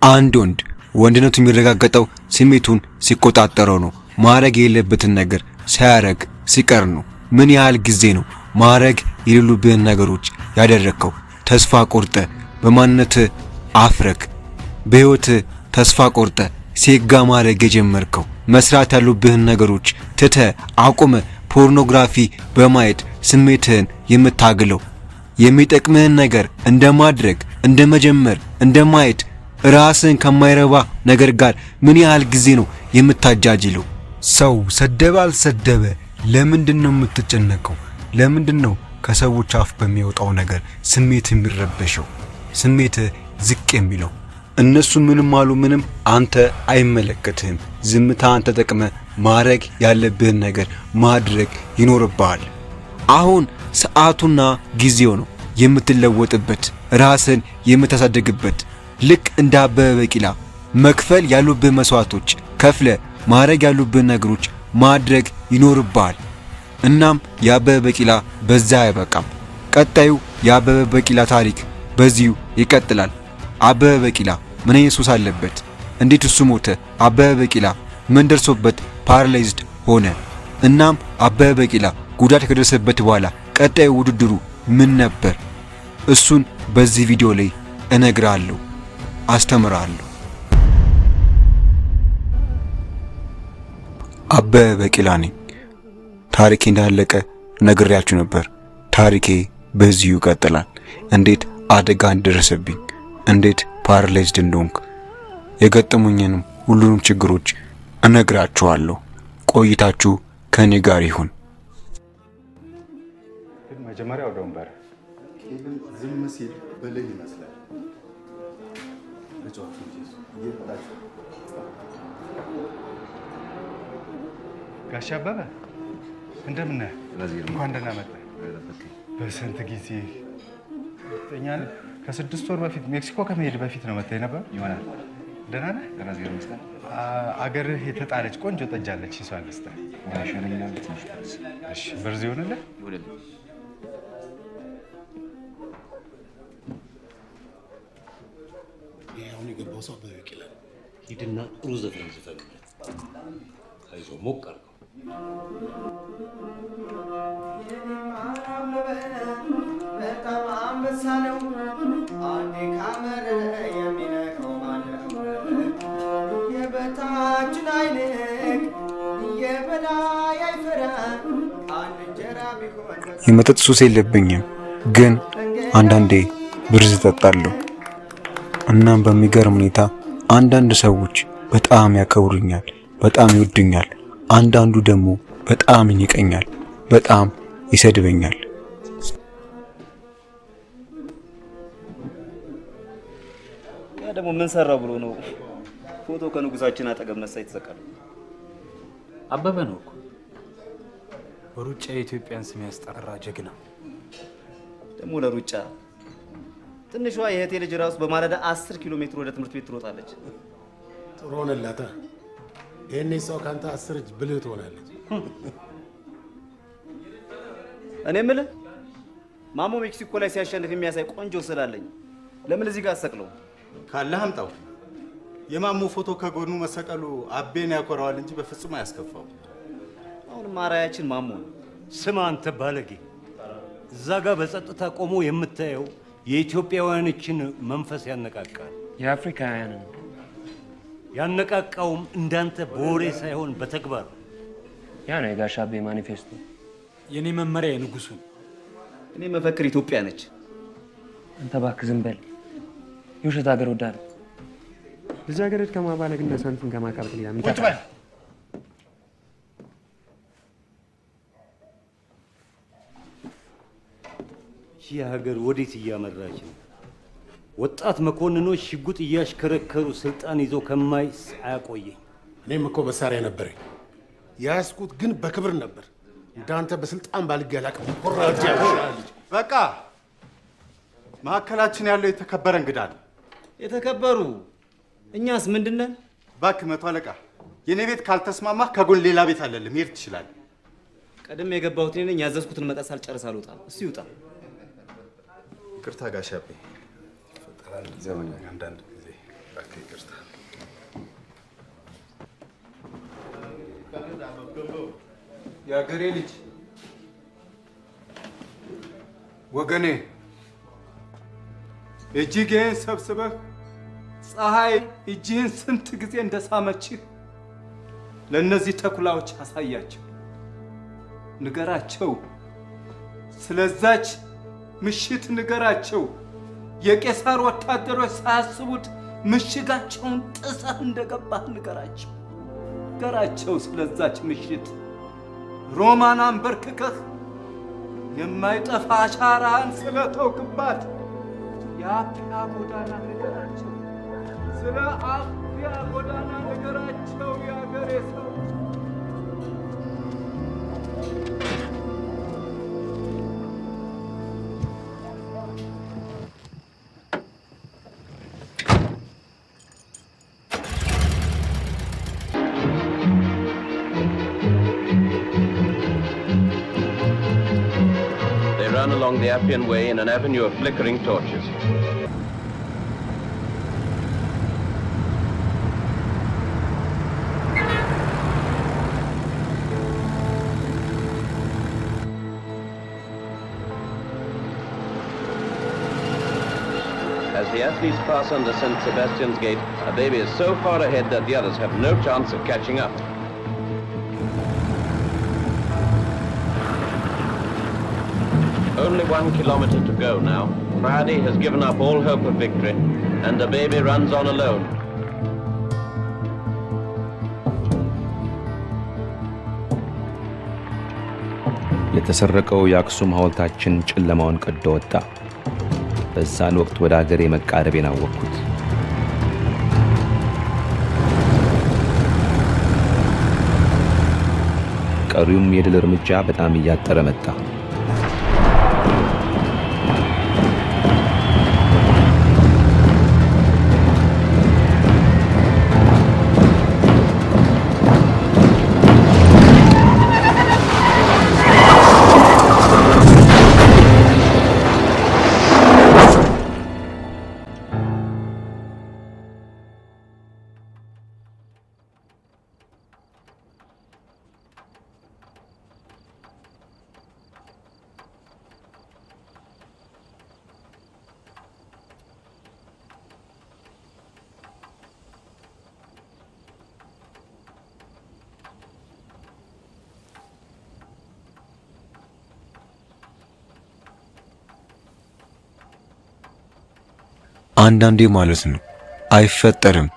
አንድ ወንድነቱ የሚረጋገጠው ስሜቱን ሲቆጣጠረው ነው። ማረግ የሌለበትን ነገር ሳያረግ ሲቀር ነው። ምን ያህል ጊዜ ነው ማረግ የሌሉብህን ነገሮች ያደረከው? ተስፋ ቆርጠ በማንነት አፍረክ በህይወት ተስፋ ቆርጠ ሴጋ ማረግ የጀመርከው? መስራት ያሉብህን ነገሮች ትተ አቁመ ፖርኖግራፊ በማየት ስሜትህን የምታግለው? የሚጠቅምህን ነገር እንደማድረግ እንደመጀመር እንደማየት ራስን ከማይረባ ነገር ጋር ምን ያህል ጊዜ ነው የምታጃጅለው? ሰው ሰደበ አልሰደበ ለምንድነው የምትጨነቀው? ለምንድነው ከሰዎች አፍ በሚወጣው ነገር ስሜት የሚረበሸው? ስሜት ዝቅ የሚለው? እነሱ ምንም አሉ ምንም አንተ አይመለከትህም። ዝምታን ተጠቅመ ማድረግ ያለብህን ነገር ማድረግ ይኖርብሃል። አሁን ሰዓቱና ጊዜው ነው የምትለወጥበት፣ ራስን የምታሳድግበት። ልክ እንደ አበበ ቢቂላ መክፈል ያሉብህ መስዋዕቶች ከፍለ ማድረግ ያሉብህ ነገሮች ማድረግ ይኖርብሃል። እናም የአበበ ቢቂላ በዛ አይበቃም። ቀጣዩ የአበበ ቢቂላ ታሪክ በዚሁ ይቀጥላል። አበበ ቢቂላ ምን አይነት ሱስ አለበት? እንዴት እሱ ሞተ? አበበ ቢቂላ ምን ደርሶበት ፓራላይዝድ ሆነ? እናም አበበ ቢቂላ ጉዳት ከደረሰበት በኋላ ቀጣዩ ውድድሩ ምን ነበር? እሱን በዚህ ቪዲዮ ላይ እነግራለሁ፣ አስተምራለሁ። አበበ ቢቂላ ነኝ። ታሪኬ እንዳለቀ ነግሬያችሁ ነበር። ታሪኬ በዚሁ ይቀጥላል። እንዴት አደጋ እንደደረሰብኝ፣ እንዴት ፓራላይዝድ እንደሆንኩ፣ የገጠሙኝንም ሁሉንም ችግሮች እነግራችኋለሁ። ቆይታችሁ ከኔ ጋር ይሁን። መጀመሪያ ወደ ወንበር ዝም ሲል በለኝ ይመስላል። ጋሽ አበበ እንደምን ነህ? እንኳን ደህና መጣህ። በስንት ጊዜ ከ6 ወር በፊት ሜክሲኮ ከመሄድ በፊት ነው መጣህ ነበር ይሆናል። ደህና ነህ? አገርህ የተጣለች ቆንጆ ጠጅ አለች። እሷን ልስጥህ። እሺ፣ በርዝ ይሆንልህ። አሁን የገባው ሰው አበበ ቢቂላ ሂድና ጥሩ ዘፈን ዝፈንለት። አይዞህ ሞቅ አድርገው። በጣም አንበሳ ነው አንዴ ካመረ የሚነካው ማለት የበታችን አይንቅ የበላይ አይፈራ አንድ እንጀራ ቢሆን። የመጠጥ ሱስ የለብኝም፣ ግን አንዳንዴ ብርዝ እጠጣለሁ። እናም በሚገርም ሁኔታ አንዳንድ ሰዎች በጣም ያከብሩኛል፣ በጣም ይወዱኛል። አንዳንዱ ደግሞ በጣም ይንቀኛል፣ በጣም ይሰድበኛል። ያ ደግሞ ምን ሰራው ብሎ ነው ፎቶ ከንጉሳችን አጠገብ ነሳ የተሰቀለው? አበበ ነው እኮ በሩጫ የኢትዮጵያን ስም ያስጠራ ጀግና። ደግሞ ለሩጫ ትንሿ የእህቴ ልጅ ራሱ በማለዳ 10 ኪሎ ሜትር ወደ ትምህርት ቤት ትሮጣለች። ጥሩ ሆነላታ። ይሄኔ ሰው ካንተ 10 እጅ ብልህ ትሆናለች። እኔ የምልህ ማሞ ሜክሲኮ ላይ ሲያሸንፍ የሚያሳይ ቆንጆ ስላለኝ ለምን እዚህ ጋር አሰቅለው? ካለህ አምጣው። የማሞ ፎቶ ከጎኑ መሰቀሉ አቤን ያኮራዋል እንጂ በፍጹም አያስከፋው። አሁንም አራያችን ማሞ ነው። ስማ አንተ ባለጌ፣ እዛ ጋር በጸጥታ ቆሞ የምታየው የኢትዮጵያውያኖችን መንፈስ ያነቃቃል። የአፍሪካውያንን ያነቃቃውም እንዳንተ በወሬ ሳይሆን በተግባር። ያ ነው የጋሽ አቤ ማኒፌስቶ። የኔ መመሪያ የንጉሱ። እኔ መፈክር ኢትዮጵያ ነች። አንተ እባክህ ዝም በል። የውሸት ሀገር ወዳድ ልጃገረድ ከማባለግና ሳንቲም ከማካበት ሌላ ምን? ቁጭ በል። ይህ ሀገር ወዴት እያመራች ነው? ወጣት መኮንኖች ሽጉጥ እያሽከረከሩ ስልጣን ይዘው ከማይ አያቆየኝ። እኔም እኮ መሳሪያ ነበረኝ፣ ያስኩት ግን በክብር ነበር። እንዳንተ በስልጣን ባልገላቅ ወራጅ ያልኩት። በቃ ማዕከላችን ያለው የተከበረ እንግዳ ነው። የተከበሩ እኛስ ምንድነን? እባክህ መቶ አለቃ፣ የኔ ቤት ካልተስማማህ ከጎን ሌላ ቤት አለልህ፣ መሄድ ትችላለህ። ቀድሜ የገባሁት እኔ ነኝ። ያዘዝኩትን መጠጥ ሳልጨርስ አልወጣም። እሱ ይውጣ። ይቅርታ ጋሽ አቤ፣ ፈጠራል ዘመን አንዳንድ ጊዜ የአገሬ ልጅ ወገኔ እጅህን ሰብስበህ ፀሐይ እጅህን ስንት ጊዜ እንደሳመችህ ለእነዚህ ተኩላዎች አሳያቸው፣ ንገራቸው። ስለዛች ምሽት ንገራቸው። የቄሳር ወታደሮች ሳያስቡት ምሽጋቸውን ጥሰህ እንደገባህ ንገራቸው። ንገራቸው ስለዛች ምሽት ሮማን አንበርክከህ የማይጠፋ አሻራህን ስለተውክባት የአፍያ ጎዳና ንገራቸው። ስለ አፍያ ጎዳና ንገራቸው የአገሬ ሰው። Along the Appian Way in an avenue of flickering torches. As the athletes pass under St. Sebastian's Gate, a baby is so far ahead that the others have no chance of catching up. Only 1 kilometer to go now. Friday has given up all hope of victory, and the baby runs on alone. የተሰረቀው የአክሱም ሐውልታችን ጨለማውን ቀዶ ወጣ። በዛን ወቅት ወደ አገሬ መቃረቤን አወቅኩት። ቀሪውም የድል እርምጃ በጣም እያጠረ መጣ። አንዳንዴ ማለት ነው አይፈጠርም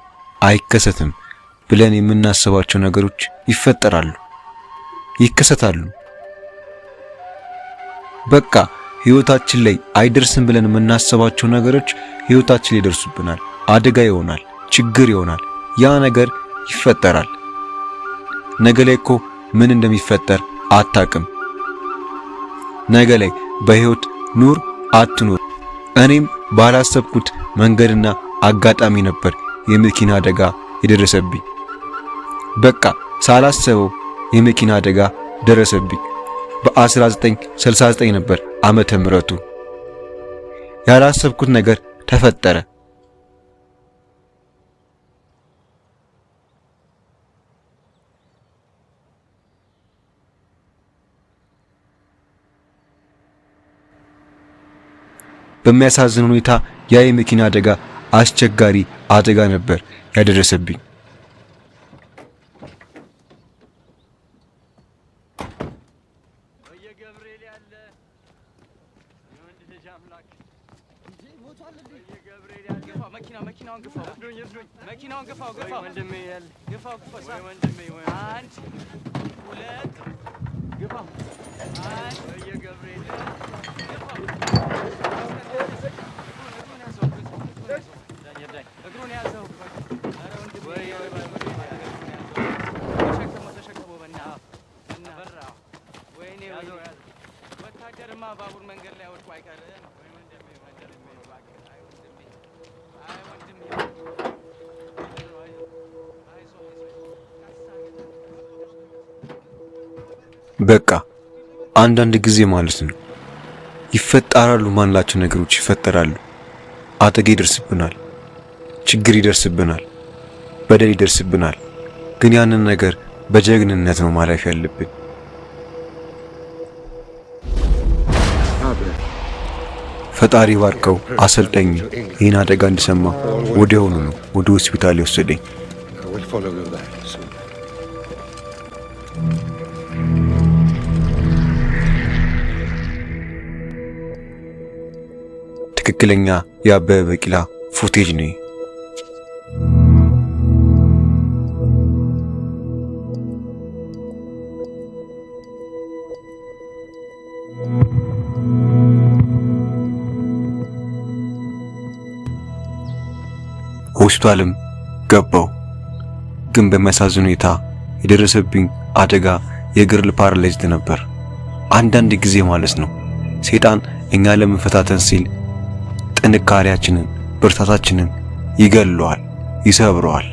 አይከሰትም ብለን የምናስባቸው ነገሮች ይፈጠራሉ፣ ይከሰታሉ። በቃ ህይወታችን ላይ አይደርስም ብለን የምናስባቸው ነገሮች ህይወታችን ላይ ይደርሱብናል። አደጋ ይሆናል፣ ችግር ይሆናል። ያ ነገር ይፈጠራል። ነገ ላይ እኮ ምን እንደሚፈጠር አታቅም። ነገ ላይ በህይወት ኑር አትኑር። እኔም ባላሰብኩት መንገድና አጋጣሚ ነበር የመኪና አደጋ የደረሰብኝ። በቃ ሳላሰበው የመኪና አደጋ ደረሰብኝ። በ1969 ነበር ዓመተ ምህረቱ። ያላሰብኩት ነገር ተፈጠረ። በሚያሳዝን ሁኔታ ያ የመኪና አደጋ አስቸጋሪ አደጋ ነበር ያደረሰብኝ። በቃ አንዳንድ ጊዜ ማለት ነው ይፈጠራሉ ማንላቸው ነገሮች ይፈጠራሉ። አደጋ ይደርስብናል፣ ችግር ይደርስብናል፣ በደል ይደርስብናል። ግን ያንን ነገር በጀግንነት ነው ማለፍ ያለብን። ፈጣሪ ባርከው አሰልጣኝ ይህን አደጋ እንድሰማ ወዲያውኑ ነው ወደ ሆስፒታል የወሰደኝ። ትክክለኛ የአበበ ቢቂላ ፉቴጅ ነው። ሆስፒታልም ገባው። ግን በሚያሳዝን ሁኔታ የደረሰብኝ አደጋ የእግር ፓራላይዝድ ነበር። አንዳንድ ጊዜ ማለት ነው ሰይጣን እኛ ለመፈታተን ሲል ጥንካሬያችንን፣ ብርታታችንን ይገለዋል፣ ይሰብረዋል።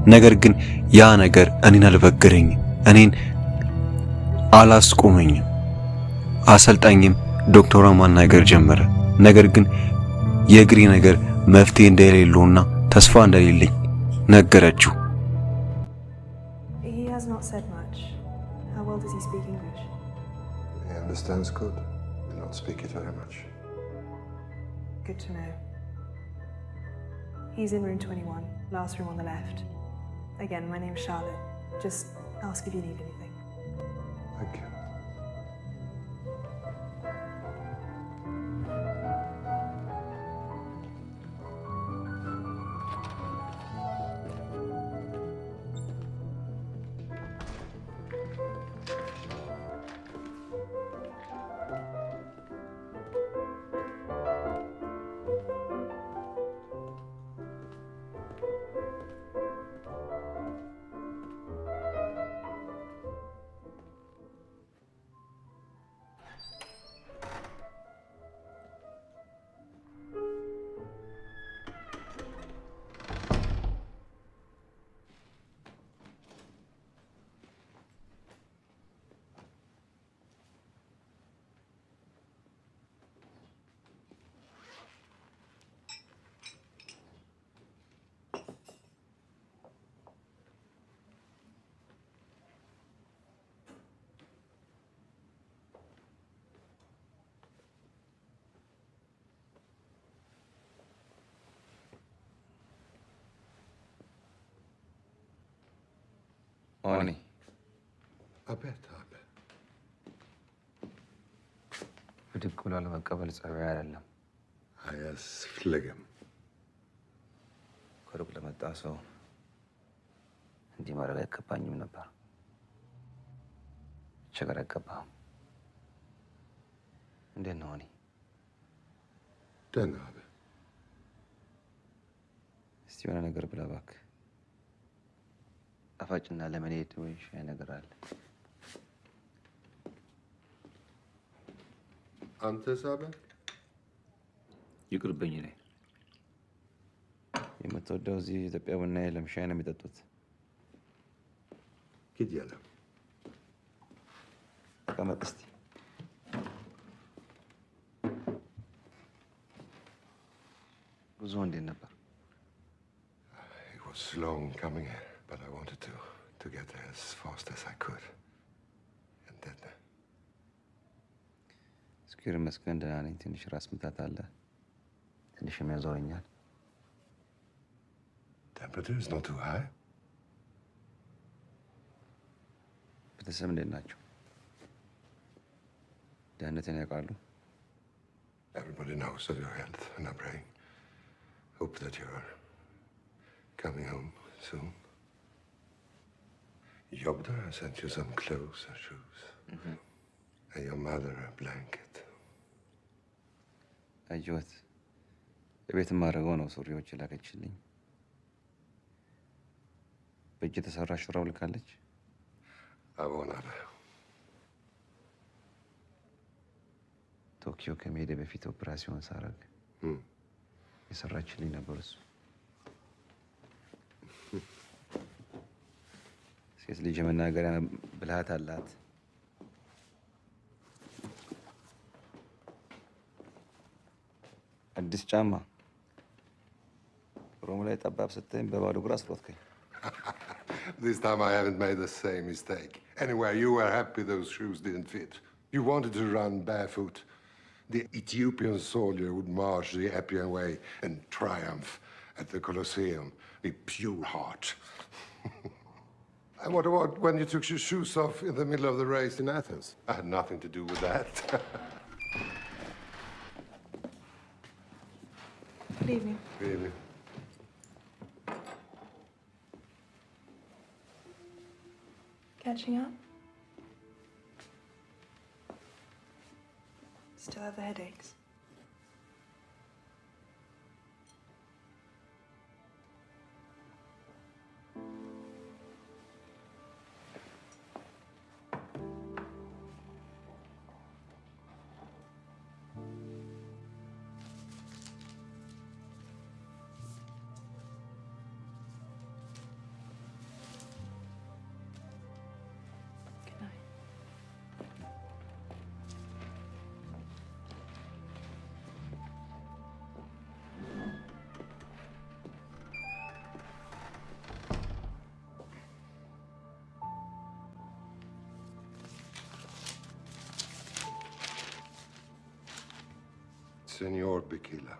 ነገር ግን ያ ነገር እኔን አልበገረኝም፣ እኔን አላስቆመኝም። አሰልጣኝም ዶክተሯን ማናገር ጀመረ። ነገር ግን የእግሬ ነገር መፍትሄ እንደሌለውና ተስፋ እንደሌለኝ ነገረችው። He has not said much. How well does he speak English? He understands good. He not speak it very much. Good to know. He's in room 21, last room on the left. Again, my name's Charlotte. Just ask if you need anything. Thank you. ኦኒ አቤት ብድግ ብሎ ለመቀበል ጸባይ አይደለም። አያስፈልግም። ከሩቅ ለመጣ ሰው እንዲህ ማድረግ አይገባኝም ነበር። ችግር አይገባም። እንዴት ነው ኦኒ? ደህና አቤ። እስቲ የሆነ ነገር ብላ እባክህ። ጣፋጭና ለመኔድ ወይ ሻይ ነገር አለ? አንተ ሳበ ይቅርብኝ። ላይ የምትወደው እዚህ ኢትዮጵያ ቡና የለም፣ ሻይ ነው የሚጠጡት። ሂድ ያለ ተቀመጥ እስቲ። ጉዞ እንዴት ነበር? It was long coming here, but I wanted to get there as fast as I could. And then እስኪር መስገን ደህና ነኝ። ትንሽ ራስ ምታት አለ፣ ትንሽ የሚያዞረኛል። temperature is not too high. ቤተሰብ እንዴት ናቸው? ደህንነትን ያውቃሉ? Everybody knows of your health, and I'm praying. Hope that you're coming home soon. Jobda sent you some clothes and shoes. And your mother a blanket. አየሁት። የቤት ማረገው ነው ሱሪዎች ላከችልኝ። በእጅ የተሰራ ሹራብ ልካለች። አቦናለ ቶኪዮ ከመሄዴ በፊት ኦፕራሲዮን ሳረግ የሰራችልኝ ነበር እሱ። ሴት ልጅ መናገሪያ ብልሃት አላት። አዲስ ጫማ ሮም ላይ ላይ ጠባብ ስትኝ በባዶ እግር አስሮጥከኝ። This time I haven't made the same mistake. Anyway, you were happy those shoes didn't fit. You wanted to run barefoot. The Ethiopian soldier would march the Appian Way and triumph at the Colosseum with pure heart. And what about when you took your shoes off in the middle of the race in Athens? I had nothing to do with that. Good evening. Good evening. Catching up? Still have the headaches? Senor Bikila,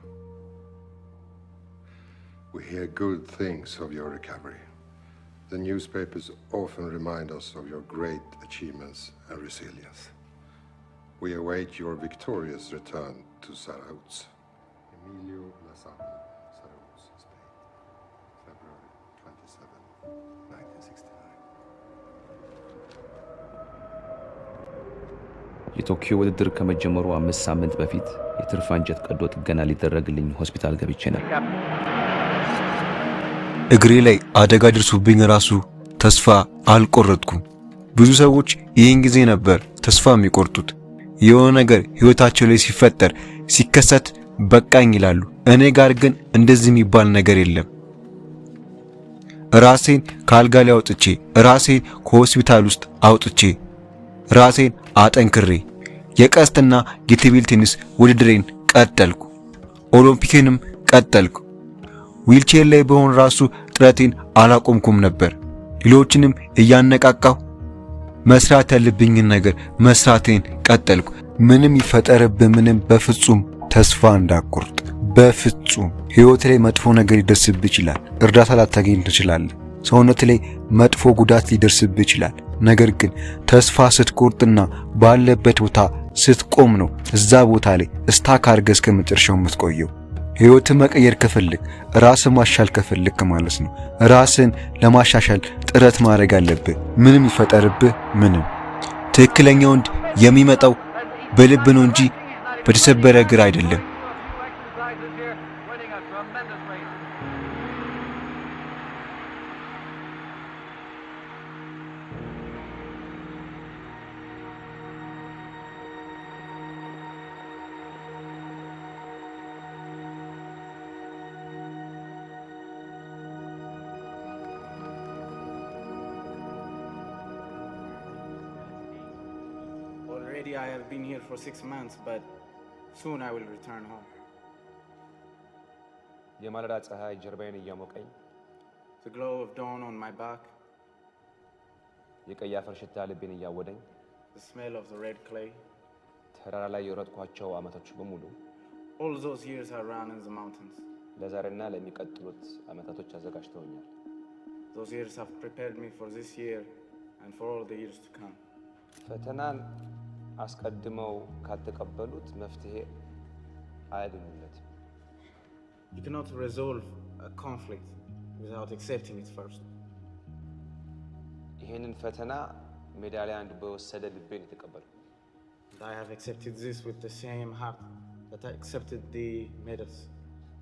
we hear good things of your recovery. The newspapers often remind us of your great achievements and resilience. We await your victorious return to Sarauz. Emilio Lazaro, Sarauz, Spain, February 27, 1969. የቶኪዮ ውድድር ከመጀመሩ 5 ሳምንት በፊት የትርፍ አንጀት ቀዶ ጥገና ሊደረግልኝ ሆስፒታል ገብቼ ነበር። እግሬ ላይ አደጋ ደርሶብኝ ራሱ ተስፋ አልቆረጥኩም። ብዙ ሰዎች ይህን ጊዜ ነበር ተስፋ የሚቆርጡት። የሆነ ነገር ህይወታቸው ላይ ሲፈጠር ሲከሰት በቃኝ ይላሉ። እኔ ጋር ግን እንደዚህ የሚባል ነገር የለም። ራሴን ካልጋ ላይ አውጥቼ ራሴን ከሆስፒታል ውስጥ አውጥቼ ራሴን አጠንክሬ የቀስትና የቴብል ቴኒስ ውድድሬን ቀጠልኩ። ኦሎምፒክንም ቀጠልኩ። ዊልቼር ላይ በሆን ራሱ ጥረቴን አላቆምኩም ነበር። ሌሎችንም እያነቃቃሁ መስራት ያለብኝን ነገር መስራቴን ቀጠልኩ። ምንም ይፈጠርብህ ምንም በፍጹም ተስፋ እንዳቆርጥ። በፍጹም ህይወት ላይ መጥፎ ነገር ሊደርስብህ ይችላል። እርዳታ ላታገኝ ትችላለህ። ሰውነት ላይ መጥፎ ጉዳት ሊደርስብህ ይችላል። ነገር ግን ተስፋ ስትቆርጥና ባለበት ቦታ ስትቆም ነው እዛ ቦታ ላይ ስታክ አድርገህ እስከ መጨረሻው የምትቆየው። ህይወትን መቀየር ከፈልክ ራስን ማሻል ከፈልክ ማለት ነው ራስን ለማሻሻል ጥረት ማድረግ አለብህ። ምንም ይፈጠርብህ ምንም። ትክክለኛ ወንድ የሚመጣው በልብ ነው እንጂ በተሰበረ እግር አይደለም። Already I have been here for 6 months, but soon I will return home. የማለዳ ፀሐይ ጀርባዬን እያሞቀኝ The glow of dawn on my back, የቀይ አፈር ሽታ ልቤን እያወደኝ the smell of the red clay. ተራራ ላይ የሮጥኳቸው ዓመቶች በሙሉ All those years I ran in the mountains. ለዛሬና ለሚቀጥሉት ዓመታቶች አዘጋጅተውኛል። Those years have prepared me for this year and for all the years to come. ፈተናን አስቀድመው ካልተቀበሉት መፍትሄ አያገኙለትም። You cannot resolve a conflict without accepting it first. ይሄንን ፈተና ሜዳሊያ አንድ በወሰደ ልቤን የተቀበልኩ። And I have accepted this with the same heart that I accepted the medals.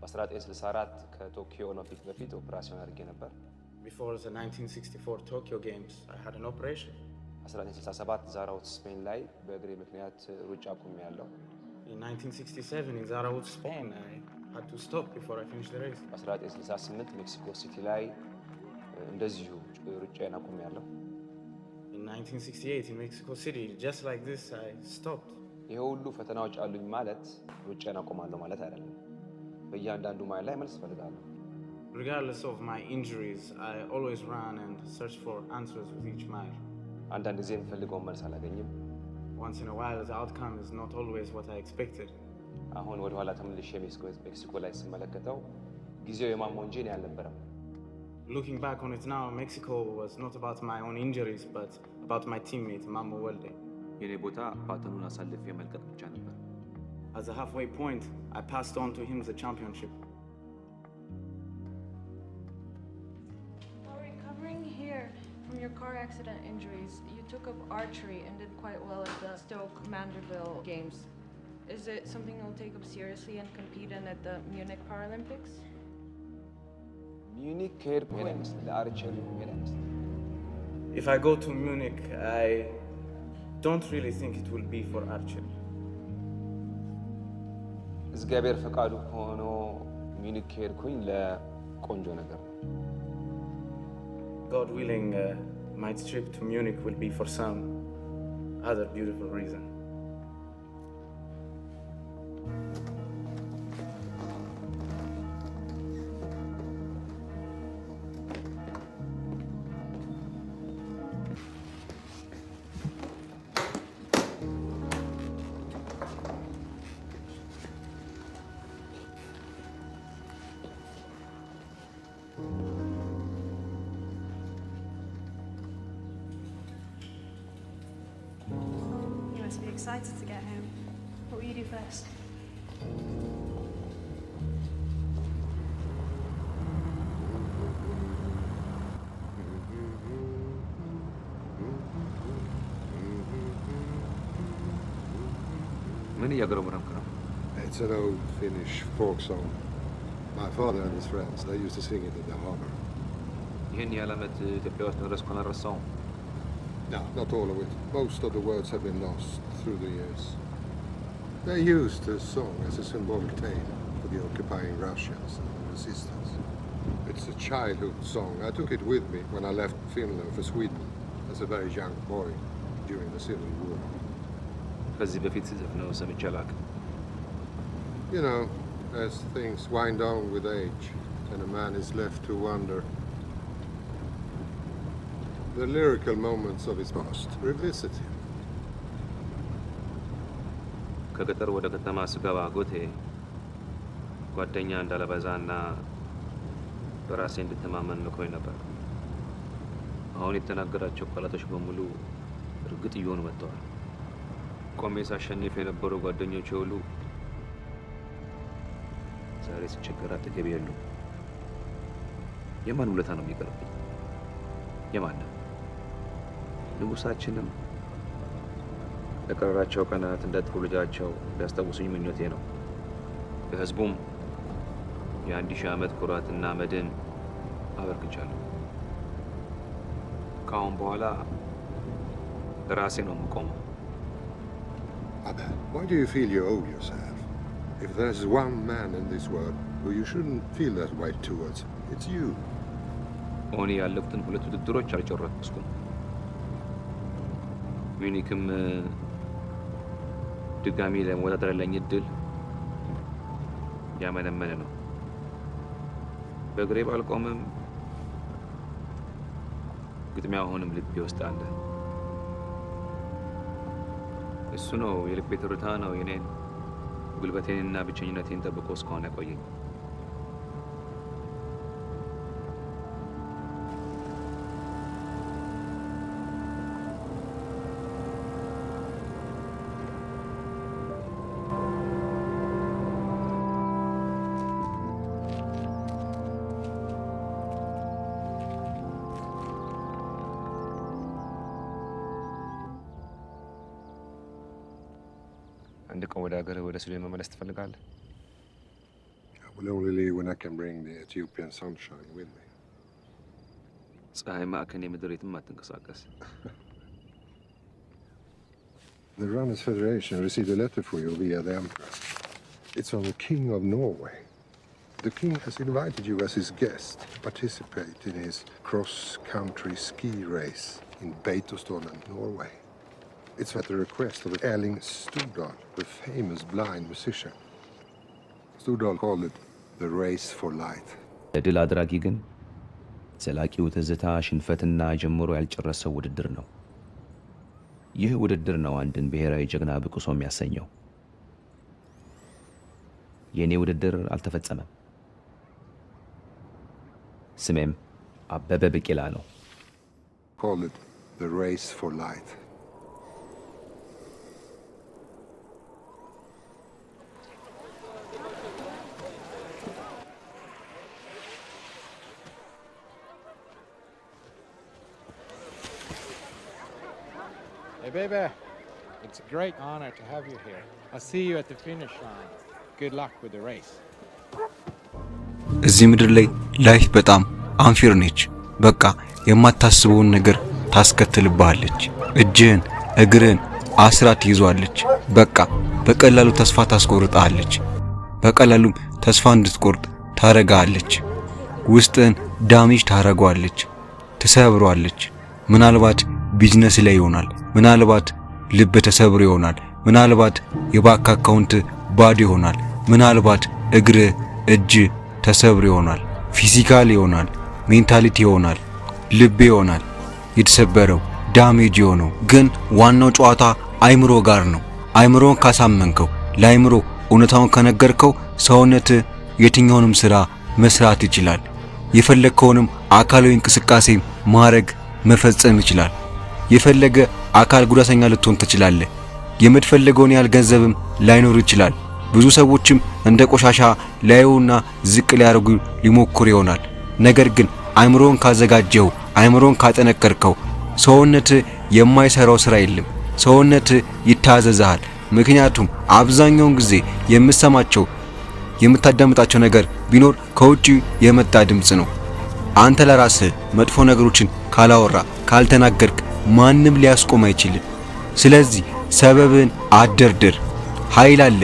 በ1964 ከቶኪዮ ኦሎምፒክ በፊት ኦፕሬሽን አድርጌ ነበር። Before the 1964 Tokyo Games, I had an operation. 1967 ዛራውት ስፔን ላይ በእግሬ ምክንያት ሩጫ አቁሜያለሁ። In 1967 in Zarauz, Spain, I had to stop before I finished the race. 1968 ሜክሲኮ ሲቲ ላይ እንደዚሁ ሩጫዬን አቁሜያለሁ። In 1968 in Mexico City, just like this, I stopped. ይሄ ሁሉ ፈተናዎች አሉኝ ማለት ሩጫዬን አቆማለሁ ማለት አይደለም። በእያንዳንዱ ማይል ላይ መልስ እፈልጋለሁ። Regardless of my injuries, I always run and search for answers with each mile. አንዳንድ ጊዜ የምፈልገውን መልስ አላገኝም። Once in a while, the outcome is not always what I expected. አሁን ወደ ኋላ ተመልሼ ሜክሲኮ ላይ ስመለከተው ጊዜው የማሞ እንጂ እኔ አልነበረም። Looking back on it now, Mexico was not about my own injuries, but about my teammate, Mamo Welde. የኔ ቦታ ባተኑን አሳልፌ መልቀቅ ብቻ ነበር። At the halfway point, I passed on to him the championship. While recovering here from your car accident injuries, you took up archery and did quite well at the Stoke Mandeville Games. Is it something you'll take up seriously and compete in at the Munich Paralympics? ሚዩኒክ ከሄድኩ ሜዳ ይመስላል ለአርቸሪ ሜዳ ይመስላል። If I go to Munich, I don't really think it will be for archery. እግዚአብሔር ፈቃዱ ሆኖ ሚዩኒክ ከሄድኩኝ ለቆንጆ ነገር ነው። God willing, my trip to Munich will be for some other beautiful reason. You must be excited to get home. What will you do first? ምን እያገረመረምክ ነው? It's an old Finnish folk song. My father and his friends, they used to sing it at the harbor. ይህን ያህል ዓመት ኢትዮጵያ ውስጥ ድረስ እንኳን አልረሳውም። No, not all of it. Most of the words have been lost through the years. They used the song as a symbolic tale for the occupying Russians and the resistance. It's a childhood song. I took it with me when I left Finland for Sweden as a very young boy during the Civil War. ከዚህ በፊት ዘፍነው ሰምቼ አላውቅም። You know, as things wind down with age and a man is left to wonder, the lyrical moments of his past revisit him. ከገጠር ወደ ከተማ ስገባ ጎቴ ጓደኛ እንዳለበዛና በራሴ እንድተማመን ልኮኝ ነበር። አሁን የተናገራቸው ቃላቶች በሙሉ እርግጥ እየሆኑ መጥተዋል። ቆሜ ሳሸንፍ የነበሩ ጓደኞቼ ሁሉ ዛሬ ስቸገር አጠገቤ የሉም። የማን ውለታ ነው የሚቀርብኝ? የማን? ንጉሳችንም ለቀረራቸው ቀናት እንደ ጥሩ ልጃቸው ሊያስታውሱኝ ምኞቴ ነው። ለሕዝቡም የ1000 ዓመት ኩራትና መድን አበርክቻለሁ። ከአሁን በኋላ ለራሴ ነው የምቆመው። Abba, why do you feel you owe yourself? If there's one man in this world who you shouldn't feel that way towards, it's you. እኔ ያለፉትን 2 ውድድሮች አልጨረስኩም። ሚዩኒክም ድጋሚ ለመወዳደር ያለኝ እድል ያመነመነ ነው። በእግሬ ባልቆምም ግጥሚያ አሁንም ልቤ ውስጥ አለ። እሱ ነው የልቤ ትርታ ነው የኔን ጉልበቴንና ብቸኝነቴን ጠብቆ እስካሁን ያቆየኝ። አንድ ቀን ወደ ሀገር ወደ ስዊድን መመለስ ትፈልጋለህ? I will only leave when I can bring the Ethiopian sunshine with me. ፀሐይ ማዕከን የምድር የትም አትንቀሳቀስ። The Runners Federation received a letter for you via the Emperor. It's from the King of Norway. The King has invited you as his guest to participate in his cross-country ski race in Beitostølen, Norway. It's at the request of Erling Stordal, the famous blind musician. Stordal called it the race for light. ለድል አድራጊ ግን ዘላቂው ትዝታ ሽንፈትና ጀምሮ ያልጨረሰው ውድድር ነው። ይህ ውድድር ነው አንድን ብሔራዊ ጀግና ብቁ ሰው የሚያሰኘው። የኔ ውድድር አልተፈጸመም። ስሜም አበበ ቢቂላ ነው። Call it the race for light. Hey, baby. It's a great honor to have you here. I'll see you at the finish line. Good luck with the race. እዚህ ምድር ላይ ላይፍ በጣም አንፊር ነች። በቃ የማታስበውን ነገር ታስከትልብሃለች። እጅህን እግርህን አስራ ትይዟለች። በቃ በቀላሉ ተስፋ ታስቆርጣለች። በቀላሉም ተስፋ እንድትቆርጥ ታረጋለች። ውስጥህን ዳሜጅ ታረጋለች፣ ትሰብሯለች። ምናልባት ቢዝነስ ላይ ይሆናል፣ ምናልባት ልብ ተሰብሮ ይሆናል፣ ምናልባት የባንክ አካውንት ባዶ ይሆናል፣ ምናልባት እግር እጅ ተሰብሮ ይሆናል፣ ፊዚካል ይሆናል፣ ሜንታሊቲ ይሆናል፣ ልብ ይሆናል የተሰበረው ዳሜጅ የሆነው። ግን ዋናው ጨዋታ አይምሮ ጋር ነው። አይምሮን ካሳመንከው፣ ለአይምሮ እውነታውን ከነገርከው ሰውነት የትኛውንም ስራ መስራት ይችላል። የፈለከውንም አካላዊ እንቅስቃሴ ማድረግ መፈጸም ይችላል። የፈለገ አካል ጉዳተኛ ልትሆን ትችላለህ። የምትፈልገውን ያህል ገንዘብም ላይኖር ይችላል። ብዙ ሰዎችም እንደ ቆሻሻ ላዩና ዝቅ ሊያደርጉ ሊሞክሩ ይሆናል። ነገር ግን አይምሮን ካዘጋጀው፣ አይምሮን ካጠነከርከው ሰውነት የማይሰራው ስራ የለም። ሰውነት ይታዘዛል። ምክንያቱም አብዛኛውን ጊዜ የምሰማቸው የምታዳምጣቸው ነገር ቢኖር ከውጪ የመጣ ድምጽ ነው። አንተ ለራስህ መጥፎ ነገሮችን ካላወራ ካልተናገርክ ማንም ሊያስቆም አይችልም። ስለዚህ ሰበብን አደርድር። ኃይል አለ፣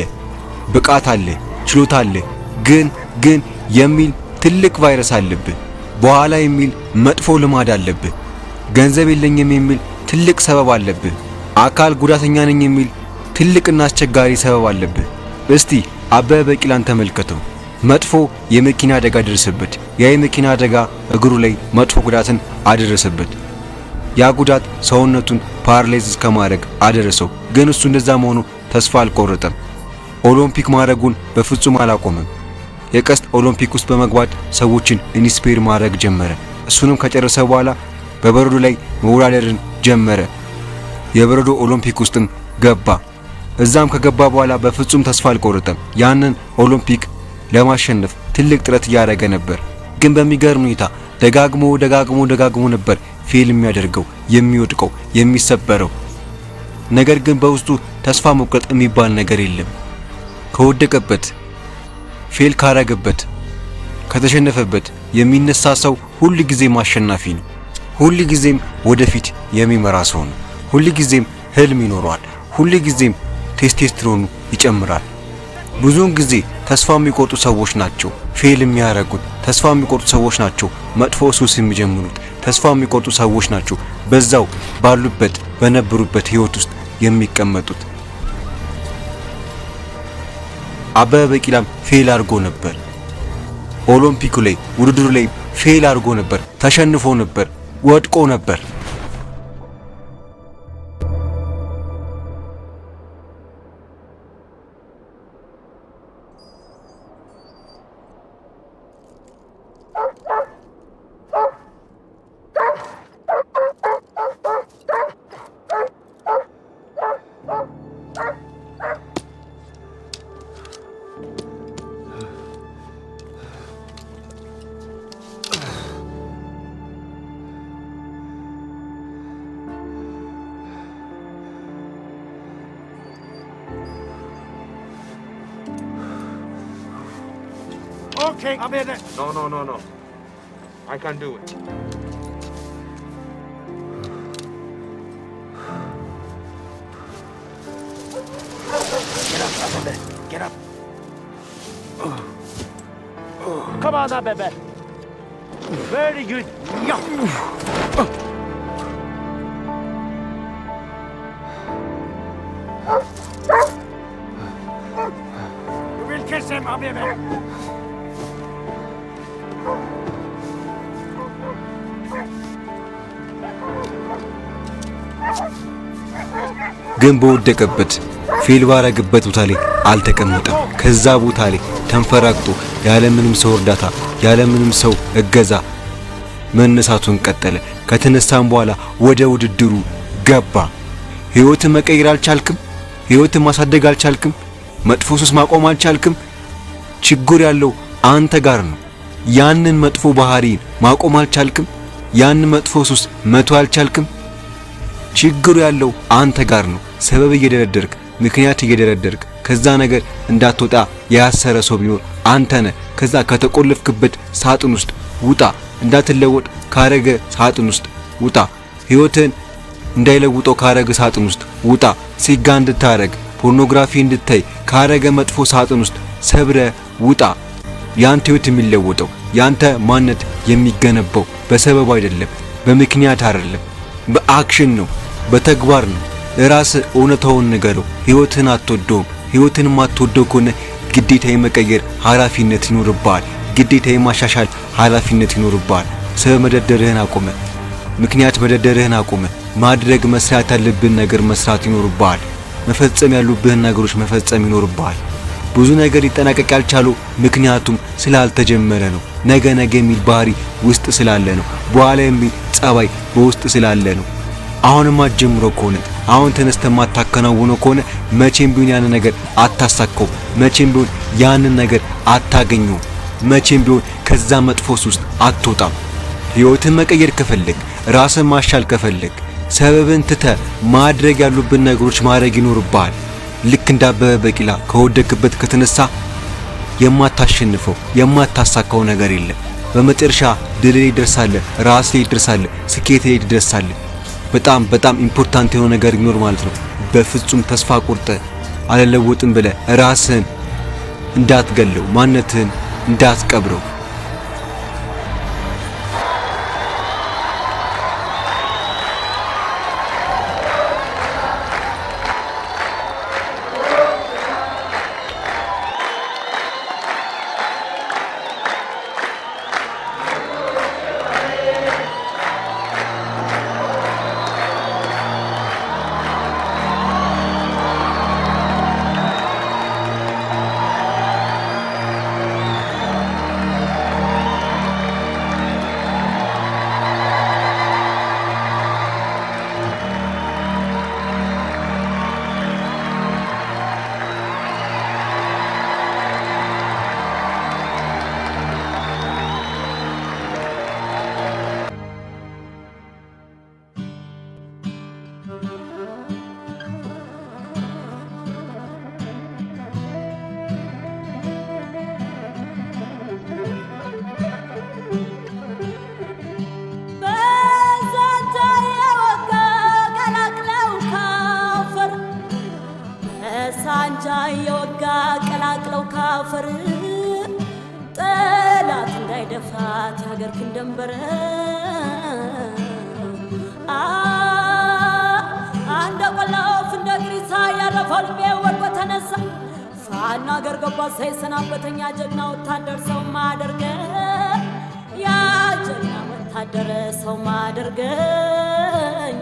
ብቃት አለ፣ ችሎታ አለ። ግን የሚል ትልቅ ቫይረስ አለብህ። በኋላ የሚል መጥፎ ልማድ አለብህ። ገንዘብ የለኝም የሚል ትልቅ ሰበብ አለብህ። አካል ጉዳተኛ ነኝ የሚል ትልቅና አስቸጋሪ ሰበብ አለብህ። እስቲ አበበ ቢቂላን ተመልከተው። መጥፎ የመኪና አደጋ ደረሰበት። ያ የመኪና አደጋ እግሩ ላይ መጥፎ ጉዳትን አደረሰበት። ያ ጉዳት ሰውነቱን ፓራላይዝ እስከማድረግ አደረሰው። ግን እሱ እንደዛ መሆኑ ተስፋ አልቆረጠም። ኦሎምፒክ ማድረጉን በፍጹም አላቆመም። የቀስት ኦሎምፒክ ውስጥ በመግባት ሰዎችን ኢንስፓየር ማድረግ ጀመረ። እሱንም ከጨረሰ በኋላ በበረዶ ላይ መወዳደርን ጀመረ። የበረዶ ኦሎምፒክ ውስጥም ገባ። እዛም ከገባ በኋላ በፍጹም ተስፋ አልቆረጠም። ያንን ኦሎምፒክ ለማሸነፍ ትልቅ ጥረት እያደረገ ነበር። ግን በሚገርም ሁኔታ ደጋግሞ ነበር ፌል የሚያደርገው፣ የሚወድቀው፣ የሚሰበረው። ነገር ግን በውስጡ ተስፋ መቁረጥ የሚባል ነገር የለም። ከወደቀበት፣ ፌል ካረገበት፣ ከተሸነፈበት የሚነሳ ሰው ሁሉ ጊዜም አሸናፊ ነው። ሁሉ ጊዜም ወደፊት የሚመራ ሰው ነው። ሁሉ ጊዜም ህልም ይኖረዋል። ሁሉ ጊዜም ቴስቴስትሮኑ ይጨምራል። ብዙውን ጊዜ ተስፋ የሚቆርጡ ሰዎች ናቸው ፌል የሚያደርጉት። ተስፋ የሚቆርጡ ሰዎች ናቸው መጥፎ ሱስ የሚጀምሩት። ተስፋ የሚቆርጡ ሰዎች ናቸው በዛው ባሉበት በነበሩበት ህይወት ውስጥ የሚቀመጡት። አበበ ቢቂላም ፌል አድርጎ ነበር። ኦሎምፒኩ ላይ ውድድሩ ላይ ፌል አድርጎ ነበር። ተሸንፎ ነበር። ወድቆ ነበር። Okay, I'm in it. No. I can't do it. Get up, Abebe. Get up. Come on, Abebe. Very good. You will kiss him, Abebe. ግን በወደቀበት ፌል ባረገበት ቦታ ላይ አልተቀመጠም። ከዛ ቦታ ላይ ተንፈራግጦ ያለምንም ሰው እርዳታ ያለምንም ሰው እገዛ መነሳቱን ቀጠለ። ከተነሳም በኋላ ወደ ውድድሩ ገባ። ህይወትን መቀየር አልቻልክም? ህይወትን ማሳደግ አልቻልክም? መጥፎ ሱስ ማቆም አልቻልክም? ችግር ያለው አንተ ጋር ነው። ያንን መጥፎ ባህሪን ማቆም አልቻልክም? ያንን መጥፎ ሱስ መተው አልቻልክም? ችግሩ ያለው አንተ ጋር ነው። ሰበብ እየደረደርክ ምክንያት እየደረደርክ ከዛ ነገር እንዳትወጣ ያሰረ ሰው ቢኖር አንተ ነህ። ከዛ ከተቆለፍክበት ሳጥን ውስጥ ውጣ። እንዳትለወጥ ካረገ ሳጥን ውስጥ ውጣ። ህይወትን እንዳይለውጠው ካረገ ሳጥን ውስጥ ውጣ። ሲጋ እንድታረግ ፖርኖግራፊ እንድታይ ካረገ መጥፎ ሳጥን ውስጥ ሰብረ ውጣ። ያንተ ህይወት የሚለወጠው ያንተ ማንነት የሚገነባው በሰበብ አይደለም፣ በምክንያት አይደለም፣ በአክሽን ነው፣ በተግባር ነው። ለራስ እውነታውን ንገረው። ህይወትን አትወደውም። ህይወትን ማትወደው ከሆነ ግዴታ የመቀየር ኃላፊነት ይኖርብሃል። ግዴታ የማሻሻል ኃላፊነት ይኖርብሃል። ሰበብ መደርደርህን አቁመ፣ ምክንያት መደርደርህን አቁመ። ማድረግ መስራት ያለብህን ነገር መስራት ይኖርብሃል። መፈጸም ያሉብህን ነገሮች መፈጸም ይኖርብሃል። ብዙ ነገር ሊጠናቀቅ ያልቻለው ምክንያቱም ስላልተጀመረ ነው። ነገ የሚል ባህሪ ውስጥ ስላለ ነው። በኋላ የሚል ጸባይ በውስጥ ስላለ ነው። አሁንማ ጀምሮ ከሆነ አሁን ተነስተህ ማታከናውነው ከሆነ መቼም ቢሆን ያንን ነገር አታሳካው። መቼም ቢሆን ያንን ነገር አታገኘው። መቼም ቢሆን ከዛ መጥፎ ውስጥ አትወጣም። ህይወትን መቀየር ከፈለግ ራስን ማሻል ከፈለግ ሰበብን ትተህ ማድረግ ያሉብን ነገሮች ማድረግ ይኖርብሃል። ልክ እንደ አበበ ቢቂላ ከወደቅበት ከተነሳ የማታሸንፈው የማታሳካው ነገር የለም። በመጨረሻ ድል ላይ ትደርሳለህ፣ ራስ ላይ ትደርሳለህ፣ ስኬት ላይ ትደርሳለህ። በጣም ኢምፖርታንት የሆነ ነገር ይኖር ማለት ነው። በፍጹም ተስፋ ቆርጠህ አልለወጥም ብለህ ራስህን እንዳትገለው፣ ማንነትህን እንዳትቀብረው። ሳንጃ የወጋ ቀላቅለው ካፈር ጠላት እንዳይደፋት ያገር ክንደንበር አንደ ቆላፍ እንደ ግሪሳ ያረፈው ልቤ ወድቆ ተነሳ ፋና አገር ገባ ሳይሰናበተኛ ጀግና ወታደር ሰው ማደርገ ያ ጀግና ወታደር ሰው ማደርገኝ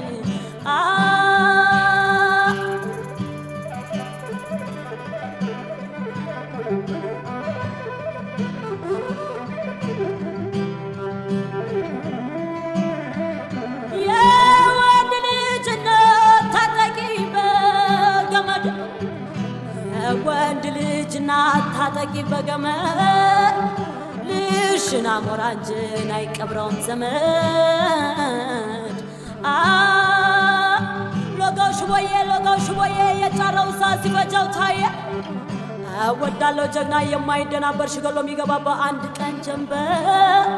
ወንድ ልጅና ታጠቂ በገመድ ልሽና ሞራንጅን አይቀብረውም ዘመድ ሎጋው ሽቦዬ የጫረው ሳት ሲፈጃው ታየ ወዳለው ጀግና የማይደናበር ሽገሎ የሚገባ በአንድ ቀን ጀንበር